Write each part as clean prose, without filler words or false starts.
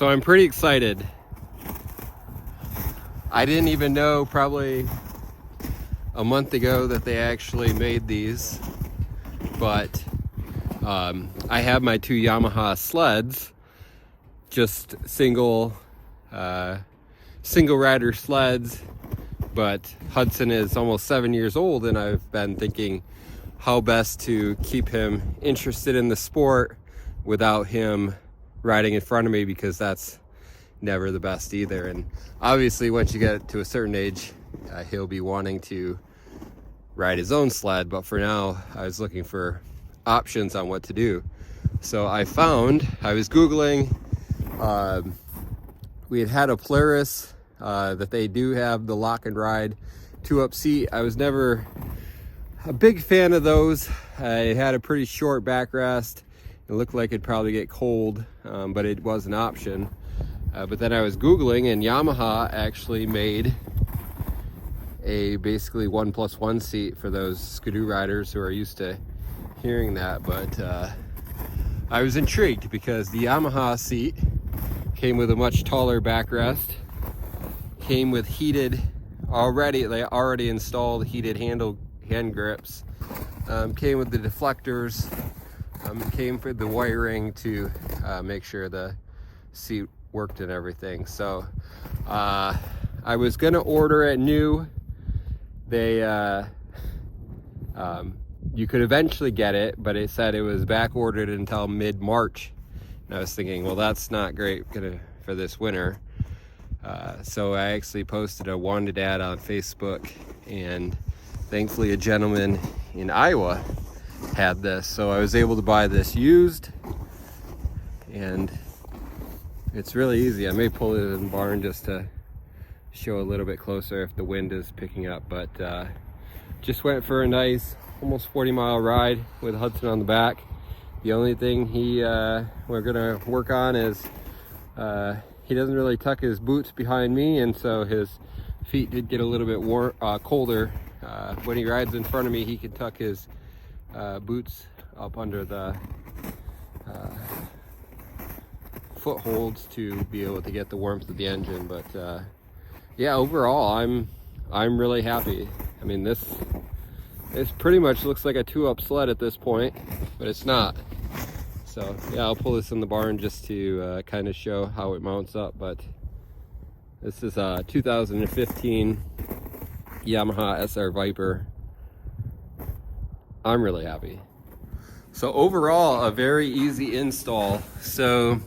So I'm pretty excited. I didn't even know probably a month ago that they actually made these, but I have my two Yamaha sleds, just single rider sleds, but Hudson is almost 7 years old, and I've been thinking how best to keep him interested in the sport without him riding in front of me, because that's never the best either. And obviously once you get to a certain age, he'll be wanting to ride his own sled, but for now I was looking for options on what to do. So I was googling, we had a Polaris that they do have the lock and ride 2-up seat. I was never a big fan of those. I had a pretty short backrest. It looked like it'd probably get cold, but it was an option. But then I was googling, and Yamaha actually made a basically 1+1 seat for those Skidoo riders who are used to hearing that. But I was intrigued because the Yamaha seat came with a much taller backrest, came with heated, they already installed heated hand grips, came with the deflectors, came for the wiring to make sure the seat worked and everything. So I was gonna order it new. You could eventually get it, but it said it was back ordered until mid-March. And I was thinking, well, that's not great for this winter. So I actually posted a wanted ad on Facebook, and thankfully a gentleman in Iowa had this. So I was able to buy this used, and it's really easy. I may pull it in the barn just to show a little bit closer if the wind is picking up, but just went for a nice almost 40-mile ride with Hudson on the back. The only thing we're gonna work on is he doesn't really tuck his boots behind me, and so his feet did get a little bit colder. When he rides in front of me, he can tuck his boots up under the footholds to be able to get the warmth of the engine. But yeah, overall I'm really happy. I mean, this pretty much looks like a 2-up sled at this point, but it's not. So yeah, I'll pull this in the barn just to kind of show how it mounts up. But this is a 2015 Yamaha SR Viper. I'm really happy. So overall, a very easy install. So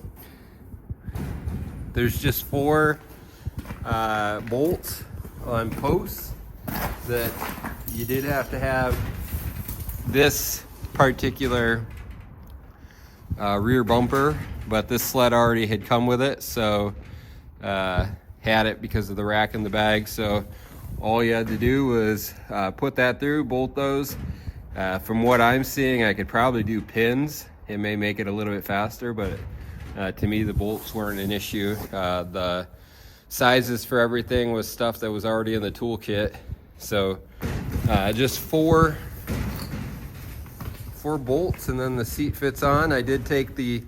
there's just 4 bolts on posts that you did have to have this particular rear bumper, but this sled already had come with it, so had it because of the rack in the bag. So all you had to do was put that through, bolt those. From what I'm seeing, I could probably do pins. It may make it a little bit faster, but to me the bolts weren't an issue. The sizes for everything was stuff that was already in the toolkit. So just four bolts, and then the seat fits on. I did take the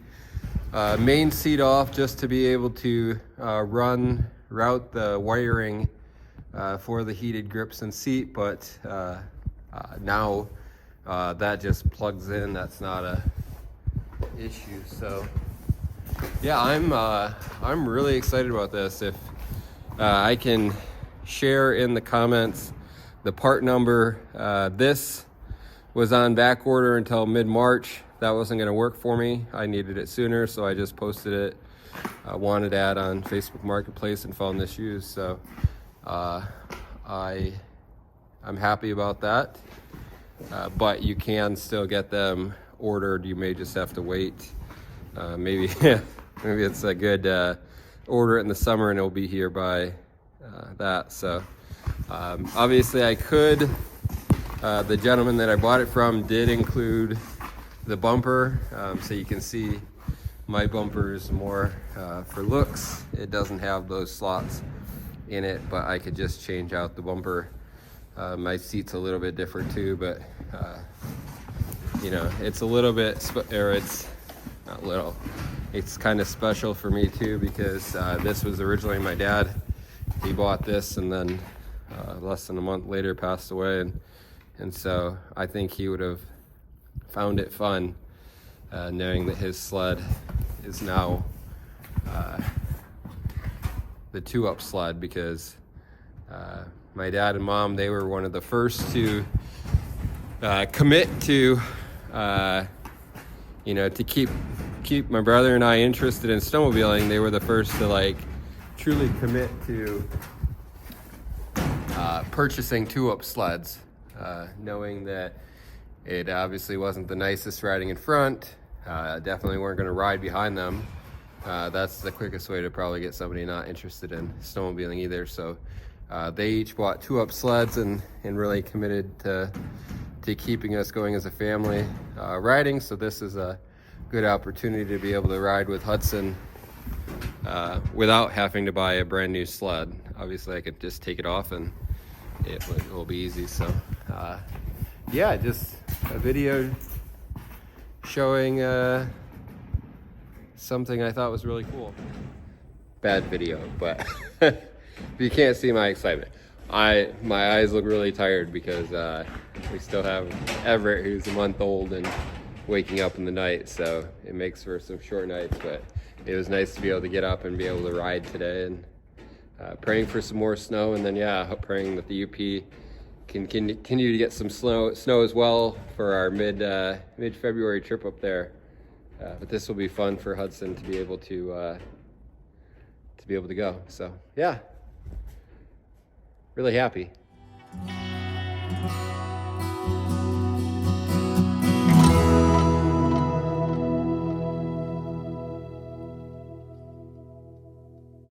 main seat off just to be able to route the wiring for the heated grips and seat, but now that just plugs in. That's not a issue. So yeah, I'm really excited about this. If I can share in the comments the part number. This was on back order until mid-March. That wasn't going to work for me. I needed it sooner, so I just posted it, wanted ad on Facebook Marketplace, and found this used. So I'm happy about that. But you can still get them ordered. You may just have to wait. Maybe it's a good order it in the summer and it'll be here by that. So obviously I could, the gentleman that I bought it from did include the bumper, so you can see my bumper is more for looks. It doesn't have those slots in it, but I could just change out the bumper. My seat's a little bit different too, but you know, it's a little bit, or it's not little, It's kind of special for me too, because this was originally my dad. He bought this and then less than a month later passed away, and so I think he would have found it fun knowing that his sled is now the 2-up sled, because my dad and mom, they were one of the first to commit to to keep my brother and I interested in snowmobiling. They were the first to like truly commit to purchasing 2-up sleds, knowing that it obviously wasn't the nicest riding in front. Definitely weren't going to ride behind them. That's the quickest way to probably get somebody not interested in snowmobiling either. So they each bought 2-up sleds and really committed to keeping us going as a family riding. So this is a good opportunity to be able to ride with Hudson without having to buy a brand new sled. Obviously I could just take it off and it will be easy. So yeah, just a video showing something I thought was really cool. Bad video, but you can't see my excitement. My eyes look really tired because we still have Everett, who's a month old and waking up in the night, so it makes for some short nights. But it was nice to be able to get up and be able to ride today, and praying for some more snow, and then yeah, praying that the UP can continue to get some snow as well for our mid-February trip up there. But this will be fun for Hudson to be able to go. So yeah, really happy.